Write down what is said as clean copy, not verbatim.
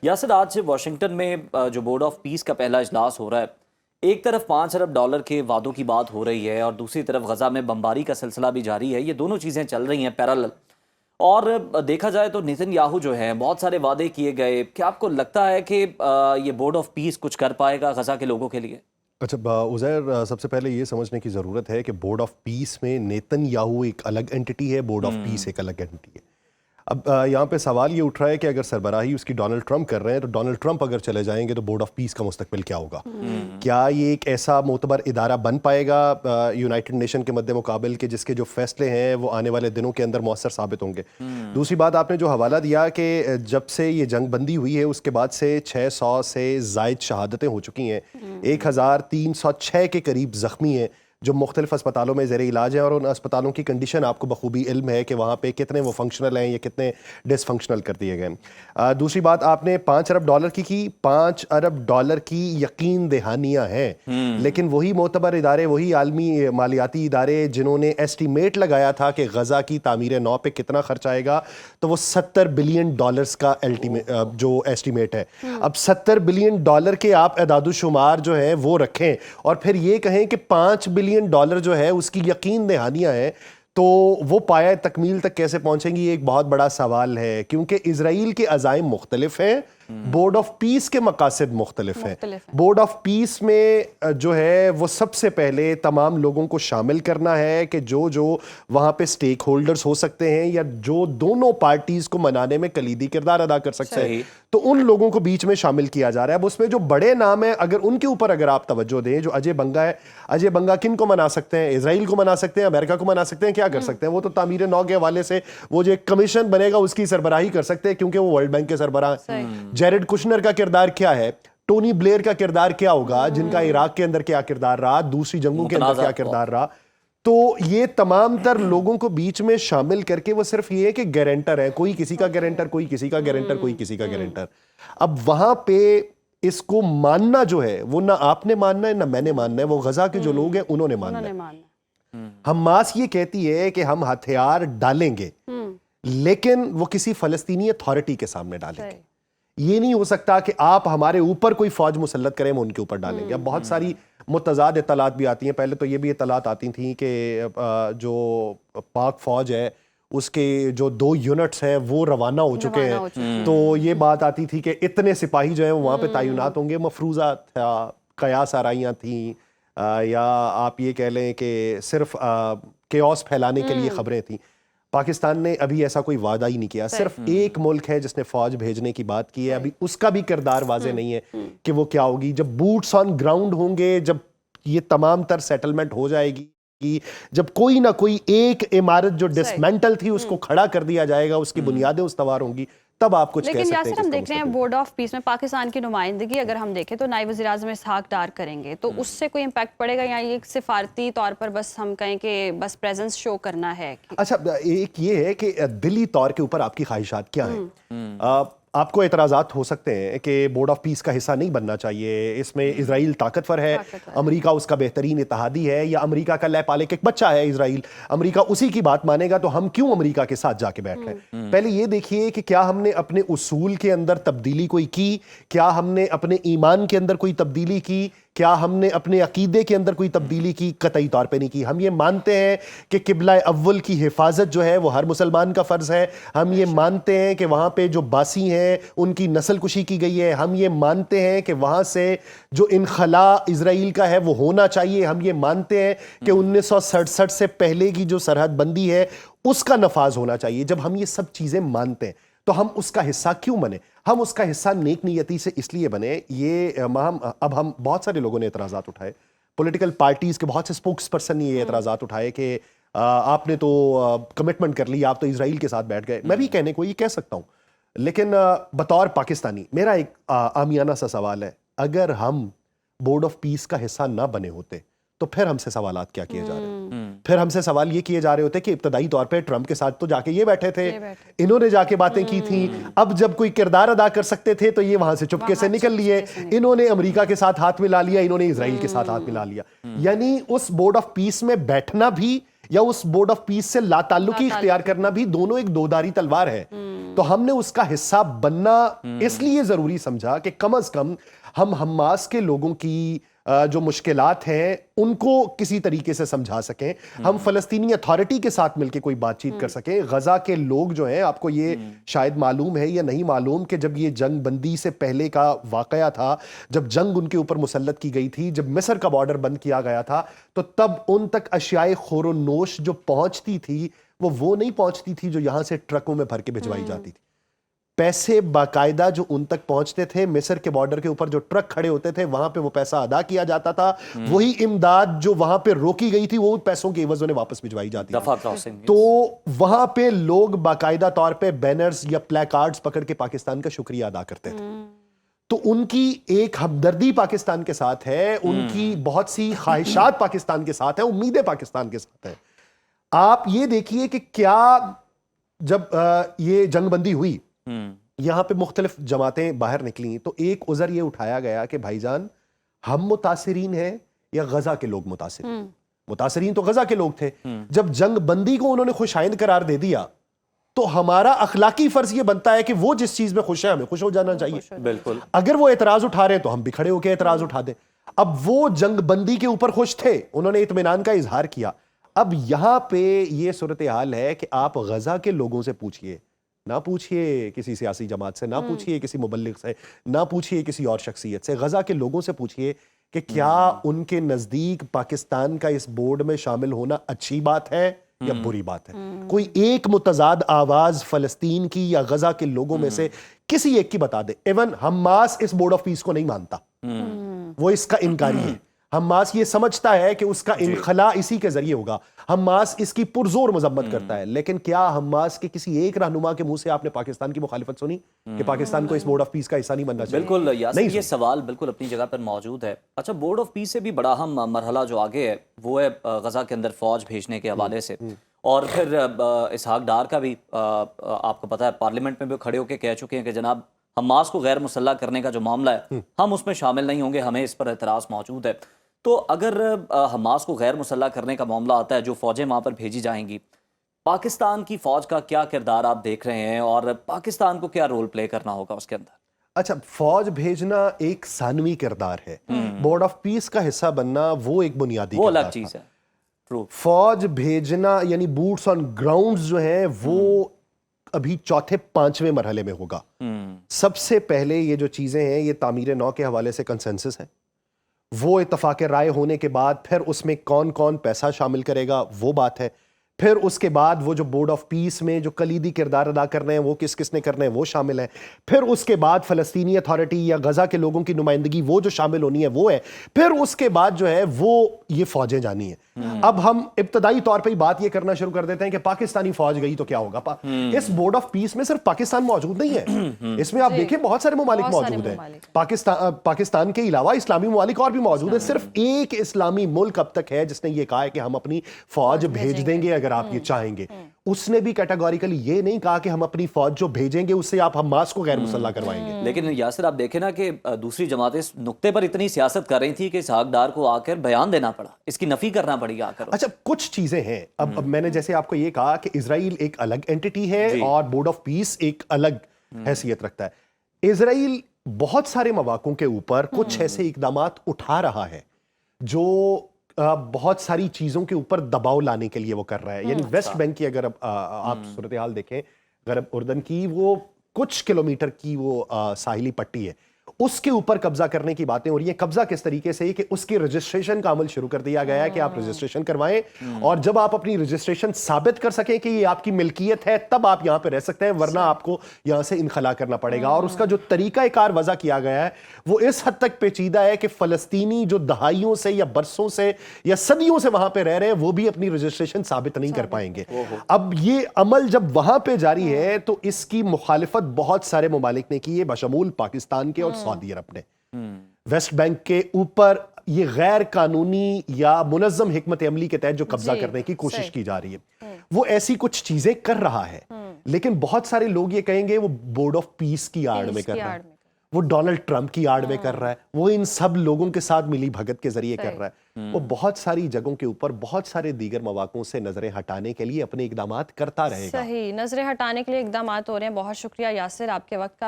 یاسر، آج واشنگٹن میں جو بورڈ آف پیس کا پہلا اجلاس ہو رہا ہے، ایک طرف $5 ارب کے وعدوں کی بات ہو رہی ہے اور دوسری طرف غزہ میں بمباری کا سلسلہ بھی جاری ہے. یہ دونوں چیزیں چل رہی ہیں پیرالل. اور دیکھا جائے تو نیتن یاہو جو ہیں بہت سارے وعدے کیے گئے. کیا آپ کو لگتا ہے کہ یہ بورڈ آف پیس کچھ کر پائے گا غزہ کے لوگوں کے لیے؟ اچھا عزیر، سب سے پہلے یہ سمجھنے کی ضرورت ہے کہ بورڈ آف پیس میں نیتن یاہو ایک الگ اینٹی ہے، بورڈ آف پیس ایک الگ اینٹی ہے. اب یہاں پہ سوال یہ اٹھ رہا ہے کہ اگر سربراہی اس کی ڈونلڈ ٹرمپ کر رہے ہیں تو ڈونلڈ ٹرمپ اگر چلے جائیں گے تو بورڈ آف پیس کا مستقبل کیا ہوگا؟ کیا یہ ایک ایسا معتبر ادارہ بن پائے گا یونائٹڈ نیشن کے مد مقابل کہ جس کے جو فیصلے ہیں وہ آنے والے دنوں کے اندر مؤثر ثابت ہوں گے؟ دوسری بات، آپ نے جو حوالہ دیا کہ جب سے یہ جنگ بندی ہوئی ہے اس کے بعد سے 600 سے زائد شہادتیں ہو چکی ہیں، 1306 کے قریب زخمی ہیں جو مختلف اسپتالوں میں زیر علاج ہیں، اور ان اسپتالوں کی کنڈیشن آپ کو بخوبی علم ہے کہ وہاں پہ کتنے وہ فنکشنل ہیں یا کتنے ڈس فنکشنل کر دیے گئے. دوسری بات، آپ نے $5 ارب کی $5 ارب کی یقین دہانیاں ہیں، لیکن وہی معتبر ادارے، وہی عالمی مالیاتی ادارے جنہوں نے ایسٹیمیٹ لگایا تھا کہ غزہ کی تعمیر نو پہ کتنا خرچ آئے گا، تو وہ $70 بلین کا جو ایسٹیمیٹ ہے. اب $70 بلین کے آپ اعداد و شمار جو ہیں وہ رکھیں اور پھر یہ کہیں کہ $5 بلین جو ہے اس کی یقین دہانیاں ہیں، تو وہ پایہ تکمیل تک کیسے پہنچیں گی؟ یہ ایک بہت بڑا سوال ہے، کیونکہ اسرائیل کے عزائم مختلف ہیں، بورڈ آف پیس کے مقاصد مختلف ہیں. بورڈ آف پیس میں جو ہے وہ سب سے پہلے تمام لوگوں کو شامل کرنا ہے کہ جو وہاں پہ سٹیک ہولڈرز ہو سکتے ہیں یا جو دونوں پارٹیز کو منانے میں کلیدی کردار ادا کر سکتے ہیں، تو ان لوگوں کو بیچ میں شامل کیا جا رہا ہے. اب اس میں جو بڑے نام ہیں، اگر ان کے اوپر اگر آپ توجہ دیں، جو اجے بنگا ہے، اجے بنگا کن کو منا سکتے ہیں؟ اسرائیل کو منا سکتے ہیں، امریکہ کو منا سکتے ہیں، کیا کر سکتے ہیں؟ وہ تو تعمیر نو کے حوالے سے وہ جو ایک کمیشن بنے گا اس کی سربراہی کر سکتے ہیں، کیونکہ وہ ورلڈ بینک کے سربراہ ہیں. جیرڈ کشنر کا کردار کیا ہے؟ ٹونی بلیئر کا کردار کیا ہوگا؟ جن کا عراق کے اندر کیا کردار رہا، دوسری جنگوں کے اندر کیا کردار رہا؟ تو یہ تمام تر لوگوں کو بیچ میں شامل کر کے وہ صرف یہ ہے کہ گارنٹر ہے، کوئی کسی کا گارنٹر، کوئی کسی کا گارنٹر، کوئی کسی کا گارنٹر. اب وہاں پہ اس کو ماننا جو ہے وہ نہ آپ نے ماننا ہے نہ میں نے ماننا ہے، وہ غزہ کے جو لوگ ہیں انہوں نے ماننا ہے. حماس یہ کہتی ہے کہ ہم ہتھیار ڈالیں گے، لیکن وہ کسی فلسطینی اتھارٹی کے سامنے ڈالیں گے. یہ نہیں ہو سکتا کہ آپ ہمارے اوپر کوئی فوج مسلط کریں، ہم ان کے اوپر ڈالیں گے. اب بہت ساری متضاد اطلاعات بھی آتی ہیں. پہلے تو یہ بھی اطلاعات آتی تھیں کہ جو پاک فوج ہے اس کے جو 2 یونٹس ہیں وہ روانہ ہو چکے ہیں. تو یہ بات آتی تھی کہ اتنے سپاہی جو ہیں وہاں پہ تعینات ہوں گے. مفروضہ تھا، قیاس آرائیاں تھیں، یا آپ یہ کہہ لیں کہ صرف کیوس پھیلانے کے لیے خبریں تھیں. پاکستان نے ابھی ایسا کوئی وعدہ ہی نہیں کیا. صرف ایک ملک ہے جس نے فوج بھیجنے کی بات کی ہے، ابھی اس کا بھی کردار واضح نہیں ہے کہ وہ کیا ہوگی. جب بوٹس آن گراؤنڈ ہوں گے، جب یہ تمام تر سیٹلمنٹ ہو جائے گی، جب کوئی نہ کوئی ایک عمارت جو ڈسمینٹل تھی اس کو کھڑا کر دیا جائے گا، اس کی بنیادیں استوار ہوں گی، تب آپ کچھ کہہ سکتے ہیں. لیکن یاسر، ہم دیکھ رہے ہیں بورڈ آف پیس میں پاکستان کی نمائندگی اگر ہم دیکھیں تو نائب وزیر اعظم اسحاق ڈار کریں گے، تو اس سے کوئی امپیکٹ پڑے گا یا یہ سفارتی طور پر بس ہم کہیں کہ بس پریزنس شو کرنا ہے؟ اچھا، ایک یہ ہے کہ دلی طور کے اوپر آپ کی خواہشات کیا ہیں. آپ کو اعتراضات ہو سکتے ہیں کہ بورڈ آف پیس کا حصہ نہیں بننا چاہیے، اس میں اسرائیل طاقتور ہے، امریکہ اس کا بہترین اتحادی ہے، یا امریکہ کا لے پالے ایک بچہ ہے اسرائیل، امریکہ اسی کی بات مانے گا تو ہم کیوں امریکہ کے ساتھ جا کے بیٹھ رہے ہیں؟ پہلے یہ دیکھیے کہ کیا ہم نے اپنے اصول کے اندر تبدیلی کوئی کی؟ کیا ہم نے اپنے ایمان کے اندر کوئی تبدیلی کی؟ کیا ہم نے اپنے عقیدے کے اندر کوئی تبدیلی کی؟ قطعی طور پہ نہیں کی. ہم یہ مانتے ہیں کہ قبلہ اول کی حفاظت جو ہے وہ ہر مسلمان کا فرض ہے. ہم یہ مانتے ہیں کہ وہاں پہ جو باسی ہیں ان کی نسل کشی کی گئی ہے. ہم یہ مانتے ہیں کہ وہاں سے جو انخلاء اسرائیل کا ہے وہ ہونا چاہیے. ہم یہ مانتے ہیں کہ 1967 سے پہلے کی جو سرحد بندی ہے اس کا نفاذ ہونا چاہیے. جب ہم یہ سب چیزیں مانتے ہیں تو ہم اس کا حصہ کیوں بنے؟ ہم اس کا حصہ نیک نیتی سے اس لیے بنے. یہ اب ہم بہت سارے لوگوں نے اعتراضات اٹھائے، پولیٹیکل پارٹیز کے بہت سے اسپوکس پرسن نے یہ اعتراضات اٹھائے کہ آپ نے تو کمٹمنٹ کر لی، آپ تو اسرائیل کے ساتھ بیٹھ گئے. میں بھی کہنے کو یہ کہہ سکتا ہوں، لیکن بطور پاکستانی میرا ایک عامیانہ سا سوال ہے، اگر ہم بورڈ آف پیس کا حصہ نہ بنے ہوتے تو پھر ہم سے سوالات کیا کیے جا رہے ہیں؟ پھر ہم سے سوال یہ کیے جا رہے ہوتے کہ ابتدائی طور پہ ٹرمپ کے ساتھ تو جا کے یہ بیٹھے تھے، انہوں نے جا کے باتیں کی تھیں، اب جب کوئی کردار ادا کر سکتے تھے تو یہ وہاں سے چپکے سے نکل لیے، انہوں نے امریکہ کے ساتھ ہاتھ ملا لیا، انہوں نے اسرائیل کے ساتھ ہاتھ ملا لیا. یعنی اس بورڈ آف پیس میں بیٹھنا بھی یا اس بورڈ آف پیس سے لا تعلقی اختیار کرنا بھی دونوں ایک دوداری تلوار ہے. تو ہم نے اس کا حصہ بننا اس لیے ضروری سمجھا کہ کم از کم ہم حماس کے لوگوں کی جو مشکلات ہیں ان کو کسی طریقے سے سمجھا سکیں, ہم فلسطینی اتھارٹی کے ساتھ مل کے کوئی بات چیت کر سکیں. غزہ کے لوگ جو ہیں, آپ کو یہ شاید معلوم ہے یا نہیں معلوم کہ جب یہ جنگ بندی سے پہلے کا واقعہ تھا, جب جنگ ان کے اوپر مسلط کی گئی تھی, جب مصر کا بارڈر بند کیا گیا تھا, تو تب ان تک اشیاء خور و نوش جو پہنچتی تھی وہ نہیں پہنچتی تھی جو یہاں سے ٹرکوں میں بھر کے بھجوائی جاتی تھی. پیسے باقاعدہ جو ان تک پہنچتے تھے, مصر کے بارڈر کے اوپر جو ٹرک کھڑے ہوتے تھے وہاں پہ وہ پیسہ ادا کیا جاتا تھا. وہی امداد جو وہاں پہ روکی گئی تھی وہ پیسوں کے عوض انہیں واپس بھجوائی جاتی تھی. تو وہاں پہ لوگ باقاعدہ طور پہ بینرز یا پلے کارڈز پکڑ کے پاکستان کا شکریہ ادا کرتے تھے. تو ان کی ایک ہمدردی پاکستان کے ساتھ ہے, ان کی بہت سی خواہشات پاکستان کے ساتھ ہیں, امیدیں پاکستان کے ساتھ ہیں. آپ یہ دیکھیے کہ کیا جب یہ جنگ بندی ہوئی, یہاں پہ مختلف جماعتیں باہر نکلیں, تو ایک عذر یہ اٹھایا گیا کہ بھائی جان ہم متاثرین ہیں یا غزہ کے لوگ متاثرین. متاثرین تو غزہ کے لوگ تھے. جب جنگ بندی کو انہوں نے خوش آئند قرار دے دیا تو ہمارا اخلاقی فرض یہ بنتا ہے کہ وہ جس چیز میں خوش ہے ہمیں خوش ہو جانا چاہیے. بالکل. اگر وہ اعتراض اٹھا رہے ہیں تو ہم بھی کھڑے ہو کے اعتراض اٹھا دیں. اب وہ جنگ بندی کے اوپر خوش تھے, انہوں نے اطمینان کا اظہار کیا. اب یہاں پہ یہ صورتحال ہے کہ آپ غزہ کے لوگوں سے پوچھئے, نہ پوچھئے کسی سیاسی جماعت سے, نہ پوچھئے کسی مبلغ سے, نہ پوچھئے کسی اور شخصیت سے, غزہ کے لوگوں سے پوچھئے کہ کیا ان کے نزدیک پاکستان کا اس بورڈ میں شامل ہونا اچھی بات ہے یا بری بات ہے. کوئی ایک متضاد آواز فلسطین کی یا غزہ کے لوگوں میں سے کسی ایک کی بتا دے. ایون حماس اس بورڈ آف پیس کو نہیں مانتا, وہ اس کا انکاری ہے. حماس یہ سمجھتا ہے کہ اس کا انخلاء اسی کے ذریعے ہوگا. حماس اس کی پرزور مذمت کرتا ہے. لیکن کیا حماس کے کسی ایک رہنما کے منہ سے آپ نے پاکستان کی مخالفت سنی کہ پاکستان کو اس بورڈ آف پیس کا حصہ نہیں بننا چاہیے؟ بالکل یاسر, یہ سوال بالکل اپنی جگہ پر موجود ہے. اچھا, بورڈ آف پیس سے بھی بڑا اہم مرحلہ جو آگے ہے وہ ہے غزہ کے اندر فوج بھیجنے کے حوالے سے. اور پھر اسحاق ڈار کا بھی آپ کو پتا ہے پارلیمنٹ میں بھی کھڑے ہو کے کہہ چکے ہیں کہ جناب حماس کو غیر مسلح کرنے کا جو معاملہ ہے ہم اس میں شامل نہیں ہوں گے, ہمیں اس پر اعتراض موجود ہے. تو اگر حماس کو غیر مسلح کرنے کا معاملہ آتا ہے, جو فوجیں وہاں پر بھیجی جائیں گی, پاکستان کی فوج کا کیا کردار آپ دیکھ رہے ہیں اور پاکستان کو کیا رول پلے کرنا ہوگا اس کے اندر؟ اچھا, فوج بھیجنا ایک ثانوی کردار ہے, بورڈ آف پیس کا حصہ بننا وہ ایک بنیادی وہ کردار الگ چیز ہے. فوج بھیجنا یعنی بوٹس آن گراؤنڈز جو ہیں وہ ابھی چوتھے پانچویں مرحلے میں ہوگا. سب سے پہلے یہ جو چیزیں ہیں یہ تعمیر نو کے حوالے سے کنسنسس ہے. وہ اتفاق رائے ہونے کے بعد پھر اس میں کون کون پیسہ شامل کرے گا وہ بات ہے. پھر اس کے بعد وہ جو بورڈ آف پیس میں جو کلیدی کردار ادا کرنے ہیں وہ کس کس نے کرنے ہیں وہ شامل ہیں. پھر اس کے بعد فلسطینی اتھارٹی یا غزہ کے لوگوں کی نمائندگی وہ جو شامل ہونی ہے وہ ہے. پھر اس کے بعد جو ہے وہ یہ فوجیں جانی ہیں. اب ہم ابتدائی طور پہ ہی بات یہ کرنا شروع کر دیتے ہیں کہ پاکستانی فوج گئی تو کیا ہوگا. اس بورڈ آف پیس میں صرف پاکستان موجود نہیں ہے, اس میں آپ دیکھیں بہت سارے ممالک موجود ہیں. پاکستان کے علاوہ اسلامی ممالک اور بھی موجود ہیں. صرف ایک اسلامی ملک اب تک ہے جس نے یہ کہا ہے کہ ہم اپنی فوج بھیج دیں گے اگر آپ یہ چاہیں گے. اس نے بھی کیٹاگوریکلی یہ نہیں کہا کہ ہم اپنی فوج جو بھیجیں گے اس سے آپ حماس کو غیر مسلح کروائیں گے. لیکن یاسر آپ دیکھیں نا کہ دوسری جماعتیں اس نقطے پر اتنی سیاست کر رہی تھی کہ اسحاق ڈار کو آ کر بیان دینا پڑا, اس کی نفی کرنا پڑی آ کر. اچھا, کچھ چیزیں ہیں. اب میں نے جیسے آپ کو یہ کہا کہ اسرائیل ایک الگ اینٹی ہے اور بورڈ آف پیس ایک الگ حیثیت رکھتا ہے. اسرائیل بہت سارے مواقعوں کے اوپر کچھ ایسے اقدامات اٹھا رہا ہے جو بہت ساری چیزوں کے اوپر دباؤ لانے کے لیے وہ کر رہا ہے. یعنی ویسٹ بینک کی اگر آپ صورتحال دیکھیں, غرب اردن کی وہ کچھ کلومیٹر کی وہ ساحلی پٹی ہے, اس کے اوپر قبضہ کرنے کی باتیں ہو رہی ہیں. قبضہ کس طریقے سے کہ اس کی رجسٹریشن کا عمل شروع کر دیا گیا ہے کہ آپ رجسٹریشن کروائیں, اور جب آپ اپنی رجسٹریشن ثابت کر سکیں کہ یہ آپ کی ملکیت ہے تب آپ یہاں پہ رہ سکتے ہیں, ورنہ آپ کو یہاں سے انخلا کرنا پڑے گا. اور اس کا جو طریقہ کار وضع کیا گیا ہے وہ اس حد تک پیچیدہ ہے کہ فلسطینی جو دہائیوں سے یا برسوں سے یا صدیوں سے وہاں پہ رہ رہے ہیں وہ بھی اپنی رجسٹریشن ثابت نہیں کر پائیں گے. اب یہ عمل جب وہاں پہ جاری ہے تو اس کی مخالفت بہت سارے ممالک نے کی ہے, بشمول پاکستان کے اور سعودی عرب نے. ویسٹ بینک کے اوپر یہ غیر قانونی یا منظم حکمت عملی کے تحت جو قبضہ کرنے کی کوشش کی جا رہی ہے وہ ایسی کچھ چیزیں کر رہا ہے. لیکن بہت سارے لوگ یہ کہیں گے وہ بورڈ آف پیس کی آڑ میں کر رہا ہے. وہ ڈونلڈ ٹرمپ کی آڑ میں کر رہا ہے, وہ ان سب لوگوں کے ساتھ ملی بھگت کے ذریعے کر رہا ہے, وہ بہت ساری جگہوں کے اوپر بہت سارے دیگر مواقعوں سے نظریں ہٹانے کے لیے اپنے اقدامات کرتا رہے گا. صحیح, نظریں ہٹانے کے لیے اقدامات ہو رہے ہیں. بہت شکریہ یاسر آپ کے وقت کا.